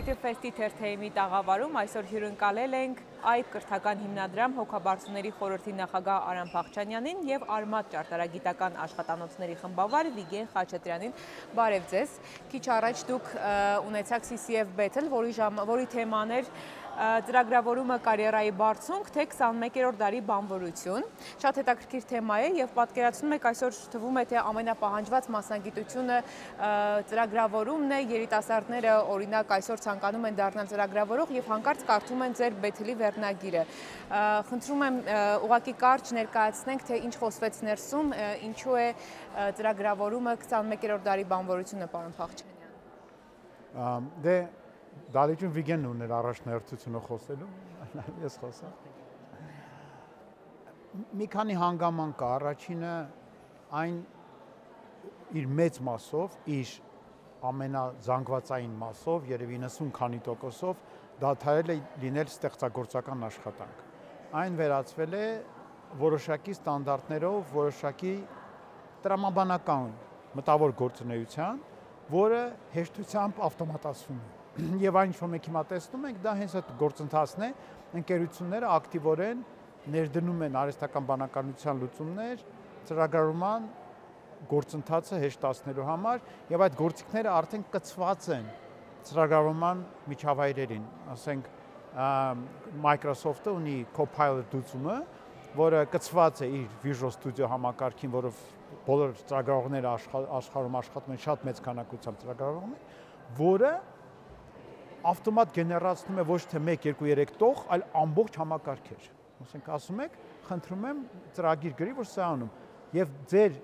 Creative Fest-ի թերթեյմի տաղավարում այսօր հյուրընկալել ենք այդ կրթական հիմնադրամ հոգաբարձուների խորհրդի նախագահ Արամ Փախչյանյանին եւ Արմաթ ճարտարագիտական աշխատանոցների խմբավար Վիգեն Խաչատրյանին։ Բարև ձեզ։ Քիչ առաջ դուք ունեցաք CCF Battle, որի թեման էր ծրագրավորումը կարիերայի բարձունք, թե 21-րդ դարի բանվորություն։ Շատ հետաքրքիր թեմա է եւ պատկերացնում եք այսօր թվում է թե ամենապահանջված մասնագիտությունը ծրագրավորումն է, երիտասարդները օրինակ այսօր ցանկանում են դառնալ ծրագրավորող եւ հանկարծ կարդում են ձեր Battle-ի վերնագիրը։ Խնդրում եմ ուղղակի կարճ ներկայացնենք, թե ինչ խոսվեց ներսում, ինչու է ծրագրավորումը 21-րդ դարի բանվորությունը, պարոն Փախչյանյան։ Դե Դալիճուն Վիգենն ուներ առաջնահերթությունը խոսելու, ես խոսա։ Մի քանի հանգաման կա, առաջինը այն իր մեծ մասով, իր ամենազանգվածային մասով, երևի 90 քանի տոկոսով դադարել է լինել ստեղծագործական աշխատանք։ Այն վերածվել է որոշակի ստանդարտներով, որոշակի տրամաբանական մտավոր գործունեության, որը հեշտությամբ ավտոմատացվում է։ Եվ այն ինչ որ մենք հիմա տեսնում ենք, դա հենց այդ գործընթացն է, ընկերությունները ակտիվորեն ներդնում են արհեստական բանականության լուծումներ ծրագրավորման գործընթացը հեշտացնելու համար, եւ այդ գործիքները արդեն կցված են ծրագրավորման միջավայրերին, ասենք Microsoft-ը ունի Copilot լուծումը, որը կցված է իր Visual Studio համակարգին, որով բոլոր ծրագրավորողները աշխարհում աշխատում են շատ մեծ քանակությամբ ծրագրավորողներ, որը ավտոմատ գեներացնում է ոչ թե 1, 2, 3 տող, այլ ամբողջ համակարգեր։ Ասենք ասում եք, խնդրում եմ ծրագիր գրի, որ սա անում։ Եվ ձեր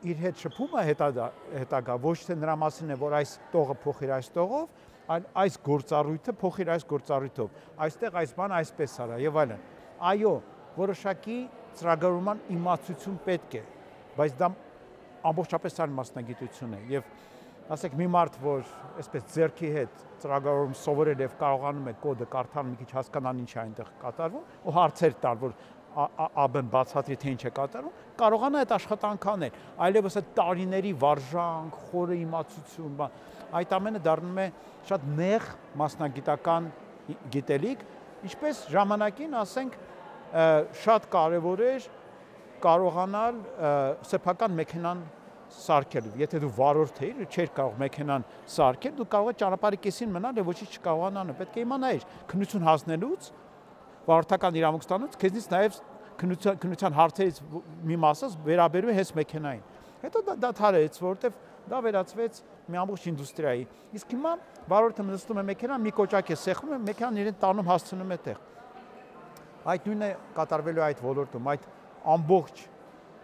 իր հետ շփումը հետագա ոչ թե նրա մասին է, որ այս տողը փոխիր այս տողով, այլ այս գործառույթը փոխիր այս գործառույթով։ Այստեղ այս բանը այսպես արա եւ այլն։ Այո, որոշակի ծրագրավորման իմացություն պետք է, բայց դա ամբողջապես այլ մասնագիտություն է եւ ասեք մի մարդ, որ այսպես ձեռքի հետ ծրագրավորում սովորել եւ կարողանում է կոդը կարդալ, մի քիչ հասկանալ ինչ է այնտեղ կատարվում, ու հարցեր տալ, որ ԱԲ-ն բացատրի թե ինչ է կատարվում, կարողանա այդ աշխատանքը անել, այլևս այդ տարիների վարժանք, խորը իմացություն, այդ ամենը դառնում է շատ նեղ մասնագիտական գիտելիք, ինչպես ժամանակին, ասենք, շատ կարևոր էր կարողանալ սեփական մեքենան սարքել, եթե դու վարորդ էիր, չէր կարող մեքենան սարքել, դու կարող ես ճանապարհի կեսին մնալ եւ ոչինչ չկարողանալ, պետք է իմանայիր քննություն հասնելուց, վարորդական իրավունք ստանալուց, քեզնից նաեւ քննության հարցերից մի մասը վերաբերում է հենց մեքենային։ Հետո դա դադարեց, որովհետեւ դա վերածվեց մի ամբողջ ինդուստրիայի։ Իսկ հիմա վարորդը նստում է մեքենան, մի կոճակ է սեղմում, մեքենան իրեն տանում հասցնում է տեղ։ Այդ նույնը կատարվելու այդ ոլորտում, այդ ամբողջ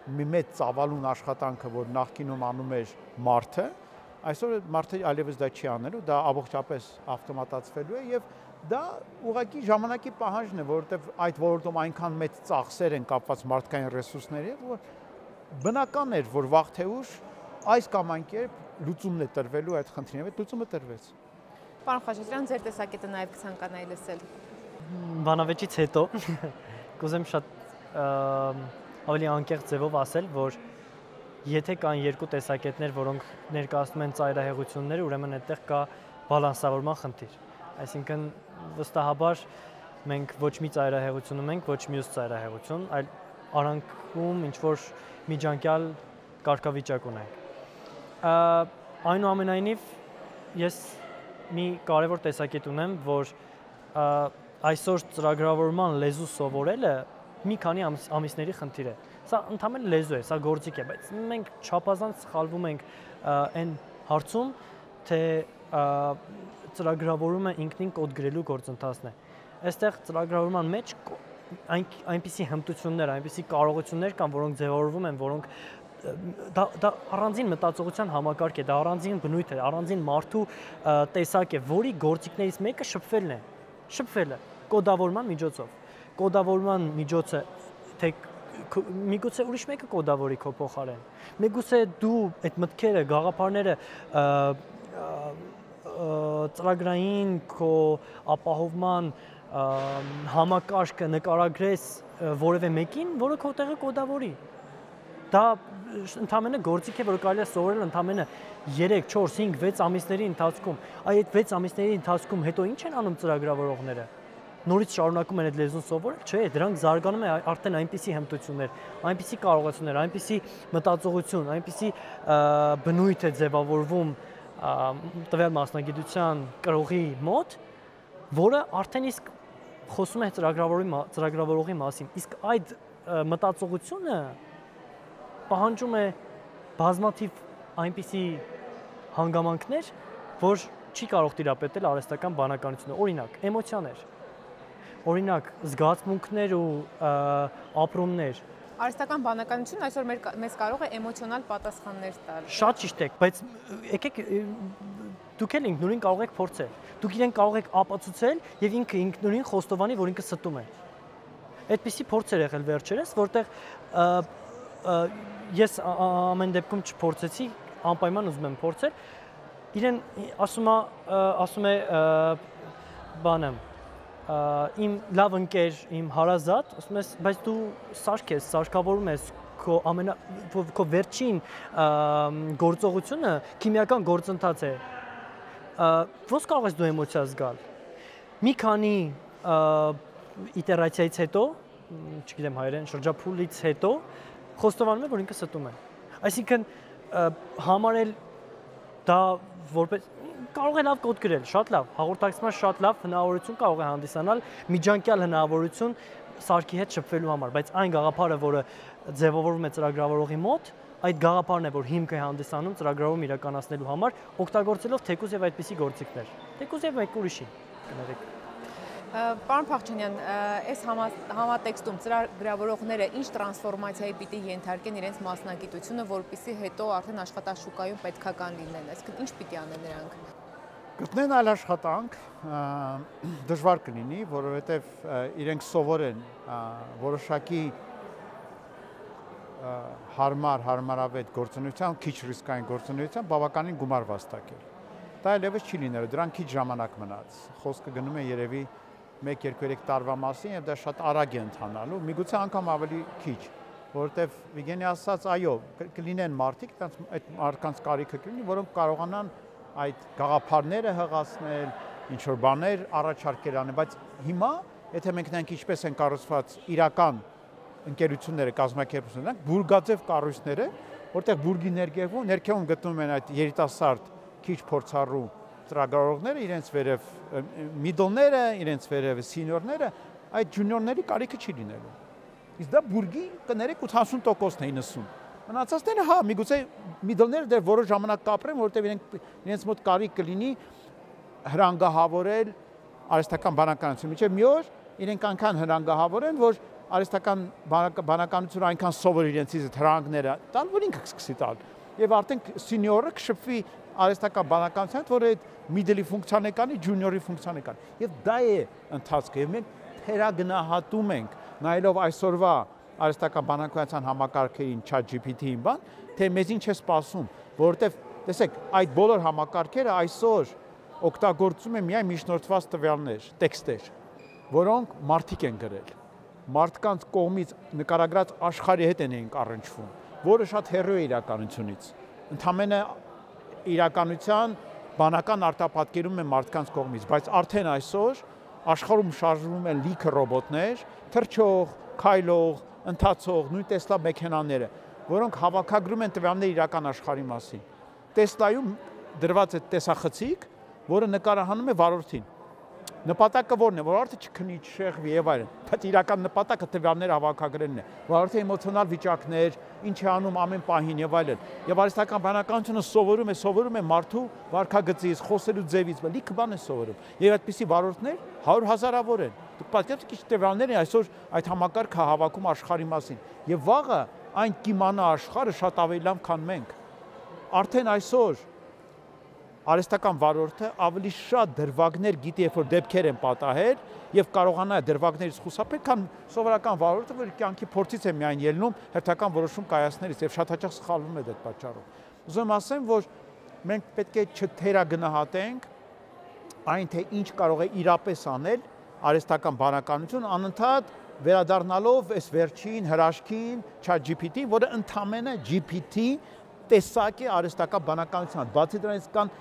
մի մեծ ծավալուն աշխատանքը, որ նախկինում անում էր մարդը, այսօր մարդը այլևս դա չի անելու, դա ամբողջապես ավտոմատացվելու է եւ դա ուղղակի ժամանակի պահանջն է, որովհետեւ այդ ոլորտում այնքան մեծ ծախսեր են կապված մարդկային ռեսուրսների հետ, որ բնական էր, որ վաղ թե ուշ այս կամ այն կերպ լուծումն է տրվելու այդ խնդրին, այդ լուծումը տրվեց։ Պարոն Խաչատրյան, ձեր տեսակետը նաեւ կցանկանայի լսել։ Բանավեճից հետո կուզեմ շատ ավելի անկեղծ ձևով ասել, որ եթե կան երկու տեսակետներ, որոնք ներկայացնում են ծայրահեղությունները, ուրեմն այդտեղ կա բալանսավորման խնդիր։ Այսինքն վստահաբար մենք ոչ մի ծայրահեղություն ունենք, ոչ մյուս ծայրահեղություն, այլ արանքում ինչ-որ միջանկյալ կարգավիճակ ունենք։ Այնուամենայնիվ ես մի կարևոր տեսակետ ունեմ, որ այսօր ծրագրավորման լեզու սովորելը մի քանի ամիսների խնդիր է։ Սա ընդհանրապես լեզու է, սա գործիք է, բայց մենք չափազանց սխալվում ենք այն հարցում, թե ծրագրավորումը ինքնին կոդ գրելու գործընթացն է։ Այստեղ ծրագրավորման մեջ այնպիսի հմտություններ, այնպիսի կարողություններ կան, որոնք ձևավորվում են, որոնք դա առանձին մտածողության համակարգ է, դա առանձին բնույթ է, առանձին մարդու տեսակ է, որի գործիքներից մեկը շփվելը կոդավորման միջոցով։ Կոդավորման միջոցը թե միգուցե ուրիշ մեկը կոդավորի քո փոխարեն։ Միգուցե դու այդ մտքերը, գաղափարները ծրագրային քո ապահովման համակարգը նկարագրես որևէ մեկին, որը քո տեղը կոդավորի։ Դա ընդամենը գործիք է, որ կարելի է սովորել ընդամենը 3, 4, 5, 6 ամիսների ընթացքում։ Այդ 6 ամիսների ընթացքում հետո ինչ են անում ծրագրավորողները։ Նորից շարունակում են այդ լեզուն սովորել, չէ, դրանք զարգանում է արդեն այնպիսի հմտություններ, այնպիսի կարողություններ, այնպիսի մտածողություն, այնպիսի բնույթ է ձևավորվում տվյալ մասնագիտության կրողի մոտ, որը արդեն իսկ խոսում է ծրագրավորողի մասին։ Իսկ այդ մտածողությունը պահանջում է բազմաթիվ այնպիսի հանգամանքներ, որ չի կարող տիրապետել արհեստական բանականությունը, օրինակ, էմոցիաներ, օրինակ, զգացմունքներ ու ապրումներ։ Արհեստական բանականությունն այսօր մեզ կարող է էմոցիոնալ պատասխաններ տալ։ Շատ ճիշտ եք, բայց եկեք դուք էլ ինքնուրույն կարող եք փորձել։ Դուք իրեն կարող եք ապացուցել եւ ինքը ինքնուրույն խոստովանի, որ ինքը ստում է։ Այդպիսի փորձ էր եղել վերջերս, որտեղ ես ամեն դեպքում չփորձեցի, անպայման ուզում եմ փորձել։ Իրեն ասում է բանը իմ լավ ընկեր, իմ հարազատ, ասում ես, բայց դու սարք ես, սարքավորում ես քո վերջին գործողությունը քիմիական գործընթաց է։ Ոնց կարող ես դու էմոցիա զգալ։ Մի քանի իտերացիայից հետո, չգիտեմ հայերեն, շրջափուլից հետո խոստովանում է, որ ինքը ստում է։ Այսինքն համարել դա որպես կարող է լավ կոդ գրել, շատ լավ, հաղորդակցման շատ լավ հնարավորություն կարող է հանդիսանալ, միջանկյալ հնարավորություն սարքի հետ շփվելու համար, բայց այն գաղափարը, որը ձևավորվում է ծրագրավորողի մոտ, այդ գաղափարն է, որ հիմք է հանդիսանում ծրագրավորում իրականացնելու համար, օգտագործելով թեկուզ եւ այդպիսի գործիքներ։ Թեկուզ եւ մեկ ուրիշի կներեք։ Պարոն Փախչյանյան, այս համատեքստում ծրագրավորողները ինչ տրանսֆորմացիայի պիտի ենթարկեն իրենց մասնագիտությունը, որպեսզի հետո արդեն աշխատաշուկայում պետքական լինեն, այսինքն ինչ պիտի անեն նրանք։ Գտնեն այլ աշխատանք, դժվար կլինի, որովհետև իրենք սովոր են որոշակի հարմարավետ գործունեության, քիչ ռիսկային գործունեության բավականին գումար վաստակել։ Դա այլևս չի լինելու, դրան քիչ ժամանակ մնաց։ Խոսքը գնում է երևի 1-2-3 տարվա մասին եւ դա շատ արագ է ընթանալու, միգուցե անգամ ավելի քիչ, որովհետեւ Վիգենի ասաց, այո, կլինեն մարդիկ, այդ մարդկանց կարիքը կլինի, որոնք կարողանան այդ գաղափարները հղացնել, ինչ որ բաներ առաջարկել անեն, բայց հիմա, եթե մենք նայենք ինչպես են կառուցված իրական ընկերությունները, կազմակերպությունները, բուրգաձև կառույցները, որտեղ բուրգի ներքևում գտնվում են այդ երիտասարդ քիչ փորձառու ծրագրավորողները, իրենց վերև միդլները, իրենց վերև սինիորները, այդ ջունիորների կարիքը չի լինելու։ Իսկ դա բուրգի կներեք 80%-ն է 90%։ Մնացածները հա, միգուցե միդլները դեռ որոշ ժամանակ կապրեն, որովհետև իրենց մոտ կարիք կլինի հրանգահավորել արհեստական բանականություն։ Մինչև մի օր իրենք այնքան հրանգահավոր են, որ արհեստական բանականությունը այնքան սովոր իրենցից հրանգները տան, որ ինքը կսկսի տալ։ Եվ արդեն սինիորը կշփվի արհեստական բանականության, որ այդ միդլի ֆունկցիան է կանի, ջունիորի ֆունկցիան է կանի։ Եվ դա է ընթացքը, եւ մենք թերագնահատում ենք, նայելով այսօրվա արհեստական բանականության համակարգերին, ChatGPT-ին բան, թե մեզ ինչ է սպասում, որովհետեւ տեսեք, այդ բոլոր համակարգերը այսօր օգտագործում են միայն միջնորդված տվյալներ, տեքստեր, որոնք մարդիկ են գրել։ Մարդկանց կողմից նկարագրած աշխարհի հետ են առնչվում, որը շատ հեռու է իրականությունից։ Ընդամենը իրականության բանական արտապատկերում են մարդկանց կողմից, բայց արդեն այսօր աշխարհում շարժվում են լիքը ռոբոտներ, թռչող, քայլող, ընթացող, նույն Տեսլա մեքենաները, որոնք հավաքագրում են տվյալներ իրական աշխարհի մասին։ Տեսլայում դրված է տեսախցիկ, որը նկարահանում է վարորդին։ Նպատակը որն է, որ վարորդը չքնի, չշեղվի եւ այլն, բայց իրական նպատակը տվյալներ հավաքագրելն է։ Վարորդի էմոցիոնալ վիճակներ, ինչ է անում ամեն պահին եւ այլն։ Եվ արհեստական բանականությունը սովորում է մարդու վարքագծից, խոսելու ձևից, լիքը բան է սովորում։ Եվ այդպիսի վարորդներ 100 հազարավոր են։ Դուք պատկերացրեք ինչ տվյալներ են այսօր այդ համակարգը հավաքում աշխարհի մասին։ Եվ վաղը այն կիմանա աշխարհը շատ ավելի լավ, քան մենք։ Արդեն այսօր արհեստական վարորդը ավելի շատ դրվագներ գիտի, երբ որ դեպքեր են պատահել եւ կարողանա դրվագներից խուսափել, քան սովորական վարորդը, որ կյանքի փորձից է միայն ելնում հերթական որոշում կայացնելիս եւ շատ հաճախ սխալվում է այդ պատճառով։ Ուզում ասեմ, որ մենք պետք է չթերագնահատենք այն, թե ինչ կարող է իրապես անել արհեստական բանականություն, անընդհատ վերադառնալով այս վերջին հրաշքին ChatGPT, որը ընդամենը GPT տեսակ է արհեստական բանականության։ Բացի դրանից կան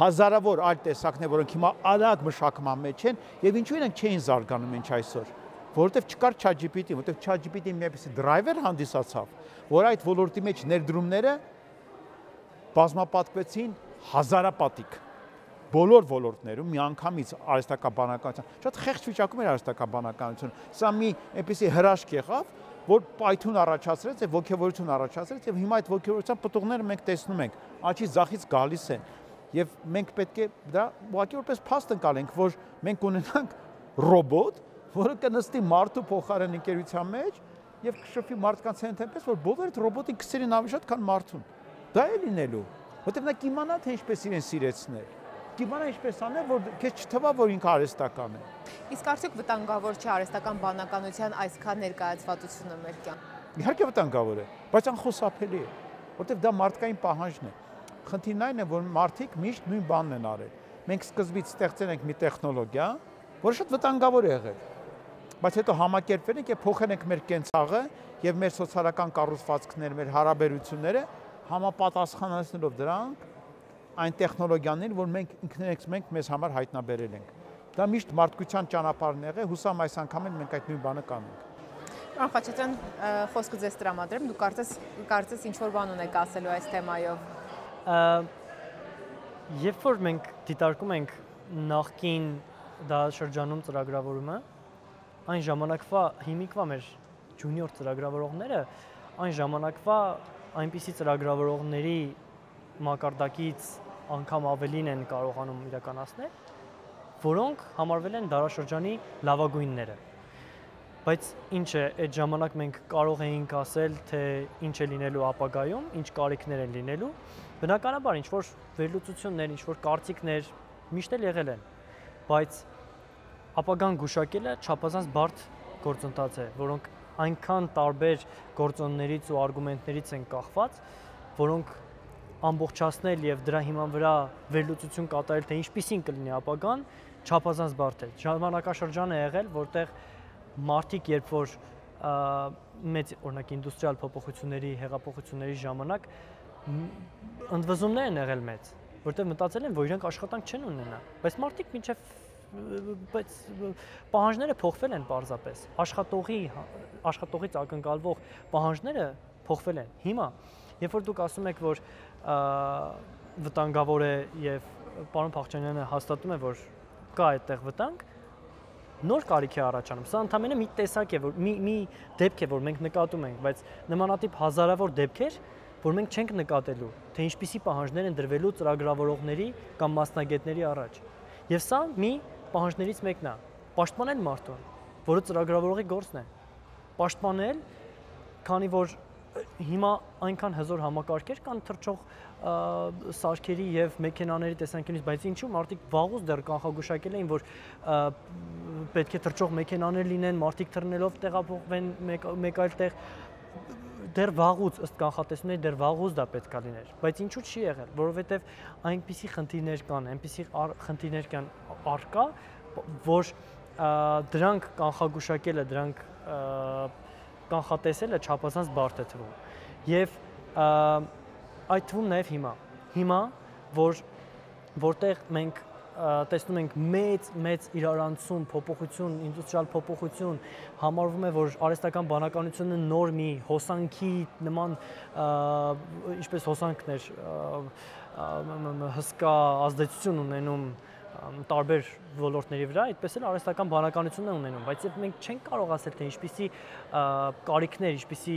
հազարավոր այլ տեսակներ, որոնք հիմա արագ մշակման մեջ են, եւ ինչու իրենք չէին զարգանում մինչ այսօր, որովհետեւ չկար ChatGPT, որովհետեւ ChatGPT-ի մի այնպիսի driver հանդիսացավ, որ այդ ոլորտի մեջ ներդրումները բազմապատկվեցին հազարապատիկ։ Բոլոր ոլորտներում միանգամից արհեստական բանականության, շատ խեղճ վիճակում էր արհեստական բանականությունը։ Սա մի այնպիսի հրաշք եղավ, որ պայթուն առաջացրեց եւ ոգևորություն առաջացրեց եւ հիմա այդ ոգևորության պտուղները մենք տեսնում ենք, աչի ձախից գալիս են։ Եվ մենք պետք է դա ուղղակի որպես փաստ ընկալենք, որ մենք ունենանք ռոբոտ, որը կնստի մարդու փոխարեն ընկերության մեջ եւ կշփվի մարդկանց հետ այնպես, որ բոլորը ռոբոտին կսիրեն ավելի շատ, քան մարդուն։ Դա է լինելու, որտեղ նա կիմանա թե ինչպես իրեն սիրեցնել։ Կիմանա ինչպես անել, որ քեզ չթվա, որ ինքը արհեստական է։ Իսկ արդյոք վտանգավոր չէ արհեստական բանականության այսքան ներկայացվածությունը մեր կյանքում։ Իհարկե վտանգավոր է, բայց անխուսափելի է, որտեղ դա մարդկային պահանջն է։ Խնդիրն այն է, որ մարդիկ միշտ նույն բանն են արել։ Մենք սկզբից ստեղծել ենք մի տեխնոլոգիա, որը շատ վտանգավոր է եղել։ Բայց հետո համակերպվել ենք եւ փոխել ենք մեր կենցաղը եւ մեր սոցիալական կառուցվածքները, մեր հարաբերությունները համապատասխանեցնելով դրանք այն տեխնոլոգիաներին, որ մենք ինքներս մենք մեզ համար հայտնաբերել ենք։ Դա միշտ մարդկության ճանապարհն եղել, հուսամ այս անգամ մենք այդ նույն բանը կանենք։ Պարոն Խաչատրյան, խոսքը ձեզ տրամադրեմ, դուք կարծես ինչ-որ բան ունեք ասելու այս թեմայով։ Երբ որ մենք դիտարկում ենք նախկին դարաշրջանում ծրագրավորումը, այն ժամանակվա հիմիկվա մեր ջունիոր ծրագրավորողները, այն ժամանակվա այնպիսի ծրագրավորողների մակարդակից անգամ ավելին են կարողանում իրականացնել, որոնք համարվել են դարաշրջանի լավագույնները։ Բայց ինչ է, այդ ժամանակ մենք կարող էինք ասել, թե ինչ է լինելու ապագայում, ինչ կարիքներ են լինելու, բնականաբար ինչ-որ վերլուծություններ, ինչ-որ կարծիքներ միշտ էլ եղել են, բայց ապագան գուշակելը չափազանց բարդ գործընթաց է, որոնք այնքան տարբեր գործոններից ու արգումենտներից են կախված, որոնք ամբողջացնել եւ դրա հիման վրա վերլուծություն կատարել, թե ինչպիսին կլինի ապագան, չափազանց բարդ է։ Ժամանակաշրջան է եղել, որտեղ մարդիկ, երբ որ մեծ օրինակ ինդուստրիալ փոփոխությունների, հեղափոխությունների ժամանակ ընդվզումներ են եղել մեծ, որտեղ մտածել են, որ իրենք աշխատանք չեն ունենա, բայց մարդիկ բայց պահանջները փոխվել են պարզապես։ Աշխատողից ակնկալվող պահանջները փոխվել են։ Հիմա, երբ որ դուք ասում եք, որ վտանգավոր է եւ պարոն Փախչյանյանը հաստատում է, որ կա այդտեղ վտանգ, նոր կարիք է առաջանում։ Սա ընդամենը մի տեսակ է, որ մի դեպք է, որ մենք նկատում ենք, բայց նմանատիպ հազարավոր դեպքեր, որ մենք չենք նկատելու, թե ինչպիսի պահանջներ են դրվելու ծրագրավորողների կամ մասնագետների առաջ։ Եվ սա մի պահանջներից մեկն է, պաշտպանել մարդուն, որը ծրագրավորողի գործն է։ Պաշտպանել, քանի որ հիմա այնքան հզոր համակարգեր կան թռչող սարքերի եւ մեքենաների տեսանկյունից, բայց ինչու մարդիկ վաղուց դեռ կանխագուշակել էին, որ պետք է թռչող մեքենաներ լինեն, մարդիկ թռնելով տեղափոխվեն մեկ այլ տեղ, դեռ վաղուց ըստ կանխատեսումների դեռ վաղուց դա պետք է լիներ, բայց ինչու չի եղել, որովհետեւ այնպիսի խնդիրներ կան, այնպիսի խնդիրներ կան առկա, որ դրանք կանխագուշակելը, դրանք կանխատեսելը չափազանց բարդ է թվում։ Եվ այդ թվում նաև հիմա, որտեղ մենք տեսնում ենք մեծ իրարանցում, փոփոխություն, ինդուստրիալ փոփոխություն, համարվում է, որ արհեստական բանականությունը նոր մի հոսանքի նման, ինչպես հոսանքն էր, հսկա ազդեցություն ունենում տարբեր ոլորտների վրա, այդպես էլ արհեստական բանականությունն է ունենում, բայց եթե մենք չենք կարող ասել, թե ինչպիսի կարիքներ, ինչպիսի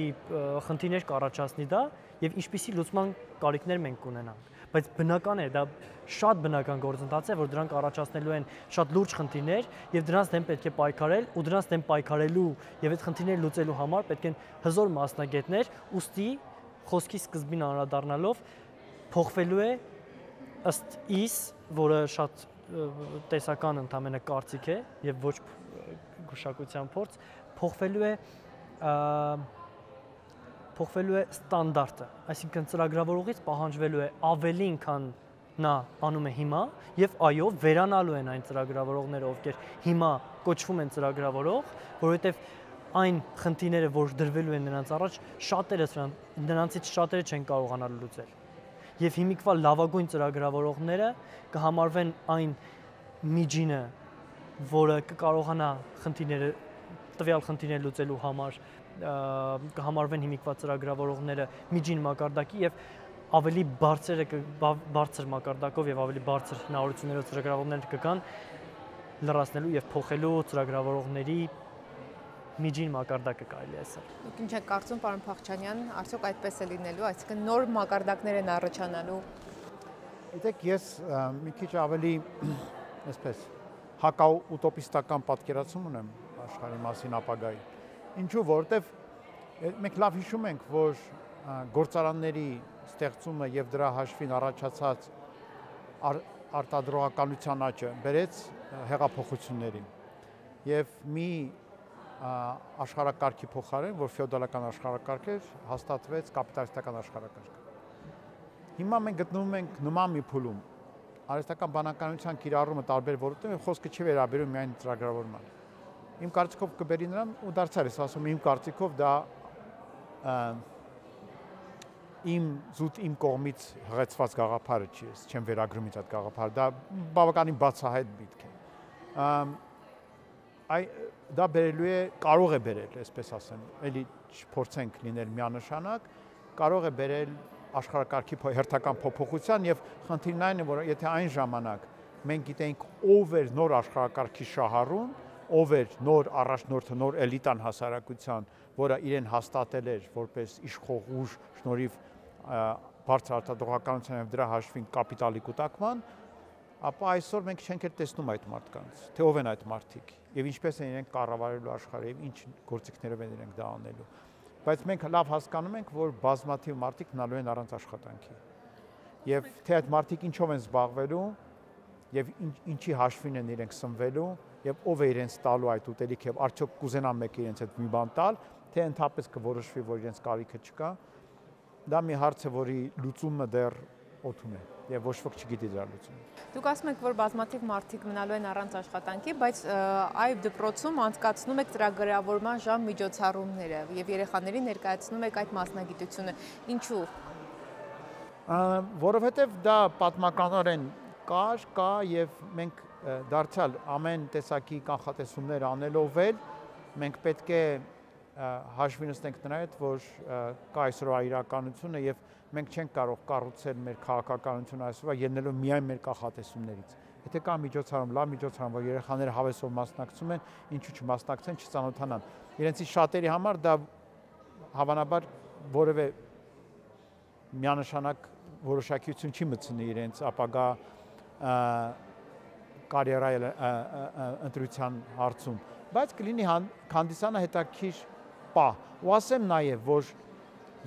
խնդիրներ կառաջացնի դա եւ ինչպիսի լուծման կարիքներ մենք կունենանք, բայց բնական է, դա շատ բնական գործընթաց է, որ դրանք առաջացնելու են շատ լուրջ խնդիրներ եւ դրանց դեմ պետք է պայքարել ու դրանց դեմ պայքարելու եւ այդ խնդիրները լուծելու համար պետք են հզոր մասնագետներ, ուստի խոսքի սկզբին անդրադառնալով փոխվելու է ըստ իս, որը շատ տեսական ընդամենը կարծիք է եւ ոչ գուշակության փորձ, փոխվելու է ստանդարտը, այսինքն ծրագրավորողից պահանջվելու է ավելին, քան նա անում է հիմա եւ այո, վերանալու են այն ծրագրավորողները, ովքեր հիմա կոչվում են ծրագրավորող, որովհետեւ այն խնդիրները, որ դրվելու են նրանց առաջ, նրանցից շատերը չեն կարողանալ լուծել։ Եվ հիմիկվա լավագույն ծրագրավորողները կհամարվեն այն միջինը, որը կկարողանա տվյալ խնդիրները լուծելու համար, կհամարվեն հիմիկվա ծրագրավորողները միջին մակարդակի եւ ավելի բարձր մակարդակով եւ ավելի բարձր հնարավորություններով ծրագրավորողներ կգան լրացնելու եւ փոխելու ծրագրավորողների միջին մակարդակը կարելի է ասել։ Դուք ինչ եք կարծում, պարոն Փախչյանյան, արդյոք այդպես է լինելու, այսինքն նոր մակարդակներ են առաջանալու։ Գիտեք, ես մի քիչ ավելի, այսպես, հակաուտոպիստական պատկերացում ունեմ աշխարհի մասին ապագայի։ Ինչու, որովհետև մենք լավ հիշում ենք, որ գործարանների ստեղծումը եւ դրա հաշվին առաջացած արտադրողականության աճը բերեց հեղափոխություններին եւ մի աշխարհակարգի փոխարեն, որ ֆեոդալական աշխարհակարգ էր, հաստատվեց կապիտալիստական աշխարհակարգ։ Հիմա մենք գտնվում ենք նման մի փուլում։ Արհեստական բանականության կիրառումը տարբեր ոլորտներում խոսքը չի վերաբերում միայն ծրագրավորման։ Իմ կարծիքով կբերի նրան ու դարձյալ ես ասում, իմ կարծիքով դա իմ կողմից հղեցված գաղափարը չի, ես չեմ վերագրում ինձ այդ գաղափարը, դա բավականին բացահայտ միտք է։ Դա բերելու է, կարող է բերել, այսպես ասեմ, էլի չփորձենք լինել միանշանակ, կարող է բերել աշխարհակարգի հերթական փոփոխության եւ խնդիրն այն է, որ եթե այն ժամանակ մենք գիտենք ով էր նոր աշխարհակարգի շահառուն, ով էր նոր առաջնորդը, նոր էլիտան հասարակության, որը իրեն հաստատել էր որպես իշխող ուժ շնորհիվ բարձր արտադրողականության եւ դրա հաշվին կապիտալի կուտակման, ապա այսօր մենք չենք տեսնում այդ մարդկանց, թե ով են այդ մարդիկ եւ ինչպես են իրենք կառավարելու աշխարհը եւ ինչ գործիքներով են իրենք դա անելու։ Բայց մենք լավ հասկանում ենք, որ բազմաթիվ մարդիկ մնալու են առանց աշխատանքի։ Եվ թե այդ մարդիկ ինչով են զբաղվելու եւ ինչի հաշվին են իրենք սնվելու եւ ով է իրենց տալու այդ ուտելիք եւ արդյոք կուզենան մեկ իրենց այդ մի բան տալ, թե ընդհանրապես կորոշվի, որ իրենց կարիքը չկա, դա մի հարց է, որի լուծումը դեռ օդում է եւ ոչ ոք չգիտի դրա լուծումը։ Դուք ասում եք, որ բազմաթիվ մարդիկ մնալու են առանց աշխատանքի, բայց այ դպրոցում անցկացնում եք ծրագրավորման ժամ միջոցառումները եւ երեխաներին ներկայացնում եք այդ մասնագիտությունը։ Ինչու՞։ Որովհետեւ դա պատմականորեն կա եւ մենք դարձյալ ամեն տեսակի կանխատեսումներ անելով էլ մենք պետք է հաշվի նստենք նրա հետ, որ կա այսօրվա իրականությունը եւ մենք չենք կարող կառուցել մեր քաղաքականությունը այսօրվա ելնելով միայն մեր կանխատեսումներից։ Եթե կա միջոցառում, լավ միջոցառում, որ երեխաները հավեսով մասնակցում են, ինչու չմասնակցեն, չծանոթանան։ Իրենցից շատերի համար դա հավանաբար որևէ միանշանակ որոշակիություն չի մտցնի իրենց ապագա կարիերայի ընտրության հարցում, բայց կլինի հանդիսանա հետաքրքիր պահ։ Ու ասեմ նաև, որ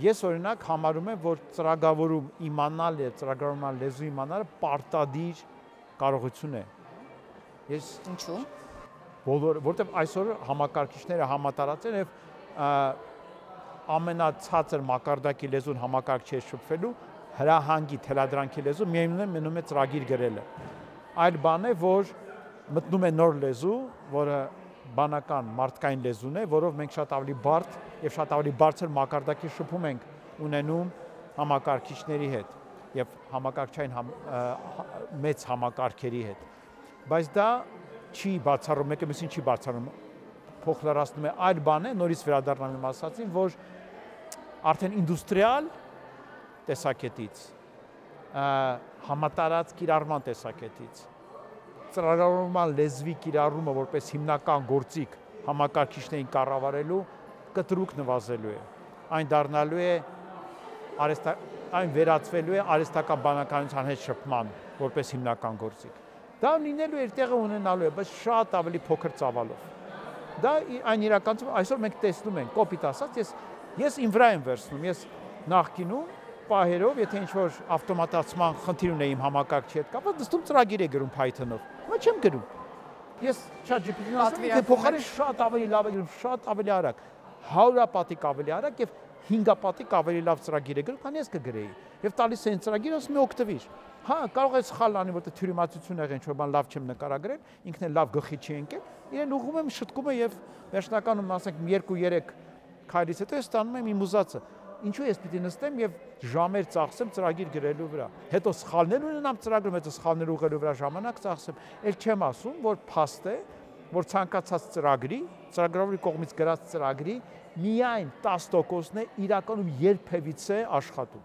ես օրինակ համարում եմ, որ ծրագրավորում իմանալ է, ծրագրավորման լեզու իմանալը պարտադիր կարողություն է։ Ես ինչու՞։ Որտեղ այսօր համակարգիչները համատարած են եւ ամենացածր մակարդակի լեզուն համակարգչի հետ շփվելու հրահանգի թելադրանքի լեզու միայն մնում է ծրագիր գրելը։ Այլ բան է, որ մտնում է նոր լեզու, որը բանական մարդկային լեզուն է, որով մենք շատ ավելի բարդ եւ շատ ավելի բարձր մակարդակի շփում ենք ունենում համակարգիչների հետ եւ համակարգչային մեծ համակարգերի հետ։ Բայց դա չի բացառում, մեկը մյուսին չի բացառում, փոխլրացնում է այլ բան է, նորից վերադառնամ իմ ասածին, որ արդեն ինդուստրիալ տեսակետից, համատարած կիրառման տեսակետից, ծրագրավորման լեզվի կիրառումը որպես հիմնական գործիք համակարգիչներին կառավարելու կտրուկ նվազելու է։ Այն դառնալու է այն վերածվելու է արհեստական բանականության հետ շփման որպես հիմնական գործիք։ Դա լինելու է իր տեղը ունենալու է, բայց շատ ավելի փոքր ծավալով։ Դա այն իրականություն այսօր մենք տեսնում ենք, կոպիտ ասած, ես իմ վրա եմ վերցնում, ես նախկինում պահերով, եթե ինչ-որ ավտոմատացման խնդիր ունեի իմ համակարգչի հետ կապված, դստում ծրագիր է գրում Python-ով։ Հիմա չեմ գրում։ Ես ChatGPT-ին ասում եմ, փոխարեն շատ ավելի լավ է գրում, շատ ավելի արագ, 100-պատիկ ավելի արագ եւ 5-պատիկ ավելի լավ ծրագիր է գրում, քան ես կգրեի։ եւ տալիս են ծրագիր, ասում է օգտվիր։ Հա, կարող է սխալ անի, որտեղ թյուրիմացություն եղել, ինչ որ բան լավ չեմ նկարագրել, ինքն էլ լավ գլխի չի ընկել, իրեն ուղղում եմ շտկումը եւ վերջնականում ասենք 2-3 քայլից հետո ես ստանում եմ իմ ուզածը։ Ինչու ես պիտի նստեմ եւ ժամեր ծախսեմ ծրագիր գրելու վրա։ Հետո սխալներ ունենամ ծրագրում, հետո սխալներ ուղղելու վրա ժամանակ ծախսեմ։ Էլ չեմ ասում, որ փաստ է, որ ցանկացած ծրագրի, ծրագրավորի կողմից գրած ծրագրի միայն 10%-ն է իրականում երբևիցե աշխատում։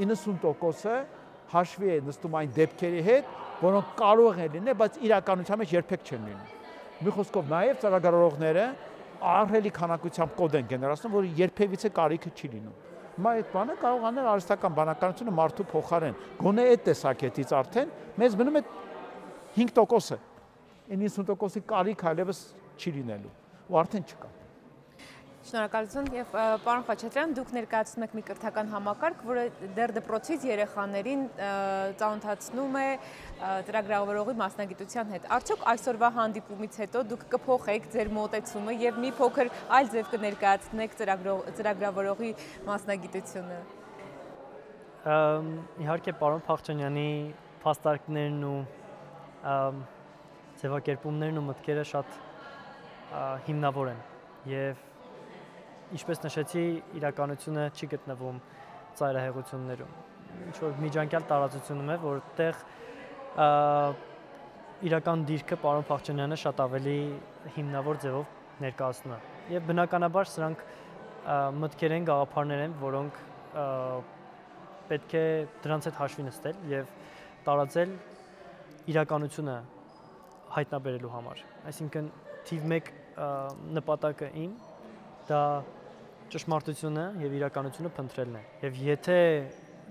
90%-ը հաշվի է նստում այն դեպքերի հետ, որոնք կարող են լինել, բայց իրականության մեջ երբեք չեն լինում։ Մի խոսքով նաև ծրագրավորողները ահռելի քանակությամբ կոդ են գեներացնում, որը երբևիցե կարիքը չի լինում։ Հիմա այդ բանը կարող անել արհեստական բանականությունը մարդու փոխարեն։ Գոնե այդ տեսակետից արդեն մեզ մնում է 5%-ը։ 90%-ի կարիք այլևս չի լինելու, ու արդեն չկա։ Շնորհակալություն եւ պարոն Խաչատրյան, դուք ներկայացնում եք մի կրթական համակարգ, որը դեռ դպրոցից երեխաներին ծանոթացնում է ծրագրավորողի մասնագիտության հետ։ Արդյոք այսօրվա հանդիպումից հետո դուք կփոխեք ձեր մոտեցումը եւ մի փոքր այլ ձև կներկայացնեք ծրագրավորողի մասնագիտությունը։ Իհարկե պարոն Փախչանյանի փաստարկներն ու ձևակերպումներն ու մտքերը շատ հիմնավոր են եւ ինչպես նշեցի, իրականությունը չի գտնվում ծայրահեղություններում։ Ինչ որ միջանկյալ տարածությունում է, որտեղ իրական դիրքը պարոն Փախչանյանը շատ ավելի հիմնավոր ձևով ներկայացնում է։ Եվ բնականաբար սրանք մտքեր են, գաղափարներ են, որոնք պետք է դրանց հետ հաշվի նստել եւ տարածել իրականությունը հայտնաբերելու համար։ Այսինքն թիվ 1 նպատակը իմ դա ճշմարտությունը եւ իրականությունը փնտրելն է։ Եվ եթե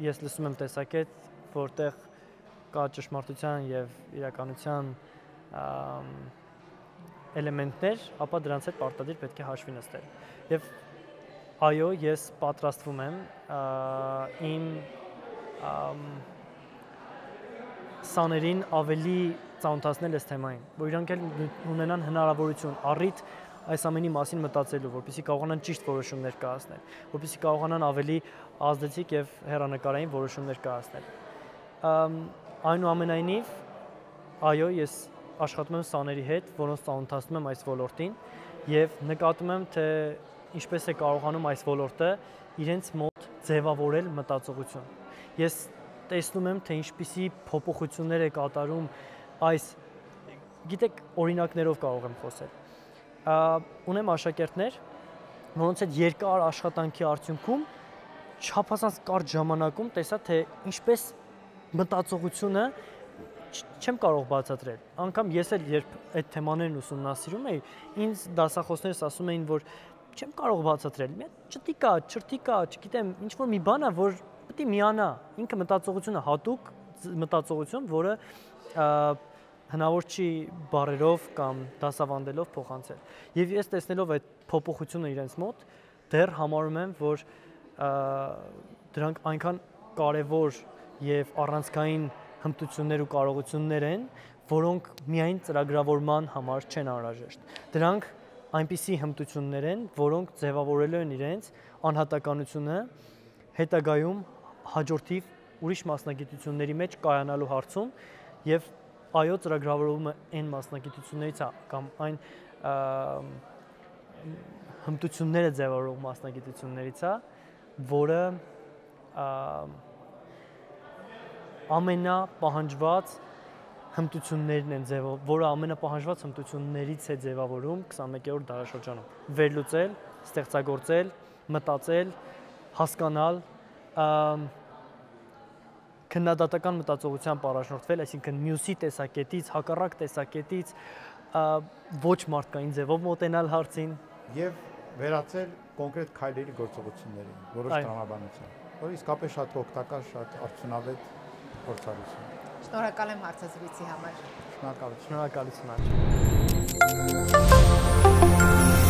ես լսում եմ տեսակետ, որտեղ կա ճշմարտության եւ իրականության էլեմենտներ, ապա դրանց հետ պարտադիր պետք է հաշվի նստել։ Եվ այո, ես պատրաստվում եմ իմ սաներին ավելի ծանոթացնել այս թեմային, որ իրանք էլ ունենան հնարավորություն, առիթ այս ամենի մասին մտածելու, որպեսզի կարողանան ճիշտ որոշումներ կայացնել, որպեսզի կարողանան ավելի ազդեցիկ եւ հեռանկարային որոշումներ կայացնել։ Այնուամենայնիվ, այո, ես աշխատում եմ սաների հետ, որոնց ծանոթացնում եմ այս ոլորտին եւ նկատում եմ, թե ինչպես է կարողանում այս ոլորտը իրենց մոտ ձևավորել մտածողություն։ Ես տեսնում եմ, թե ինչպիսի փոփոխություններ է կատարում այս, գիտեք, օրինակներով կարող եմ խոսել։ Ունեմ աշակերտներ, որոնց հետ երկար աշխատանքի արդյունքում չափազանց կարճ ժամանակում տեսա, թե ինչպես մտածողությունը չեմ կարող բացատրել։ Անկամ ես էլ երբ այդ թեմաներն ուսումնասիրում էի, ինձ դասախոսներս ասում էին, որ չեմ կարող բացատրել։ Մի չրտի կա, չգիտեմ, ինչ որ մի բան է, որ պետք է միանա։ Ինքը մտածողությունը հատուկ մտածողություն, որը հնարավոր չի բառերով կամ դասավանդելով փոխանցել։ Եվ ես տեսնելով այդ փոփոխությունը իրենց մոտ, դեռ համարում եմ, որ դրանք այնքան կարևոր եւ առանցքային հմտություններ ու կարողություններ են, որոնք միայն ծրագրավորման համար չեն անհրաժեշտ։ Դրանք այնպիսի հմտություններ են, որոնք ձևավորելու են իրենց անհատականությունը հետագայում հաջորդիվ ուրիշ մասնագիտությունների մեջ կայանալու հարցում եւ այո, ծրագրավորումը այն մասնագիտություններից է կամ այն հմտությունները ձևավորող մասնագիտություններից է, որը ամենապահանջված հմտություններն են որը ամենապահանջված հմտություններից է ձևավորում 21-րդ դարաշրջանում։ Վերլուծել, ստեղծագործել, մտածել, հասկանալ, քննադատական մտածողությամբ առաջնորդվել, այսինքն մյուսի տեսակետից, հակառակ տեսակետից ոչ մարդկային ձևով մոտենալ հարցին եւ վերացել կոնկրետ քայլերի գործողություններին, որոշ տրամաբանության, որը իսկապես շատ օգտակար, շատ արդյունավետ փորձառություն։ Շնորհակալ եմ հարցազրույցի համար։ Շնորհակալություն։ Շնորհակալություն։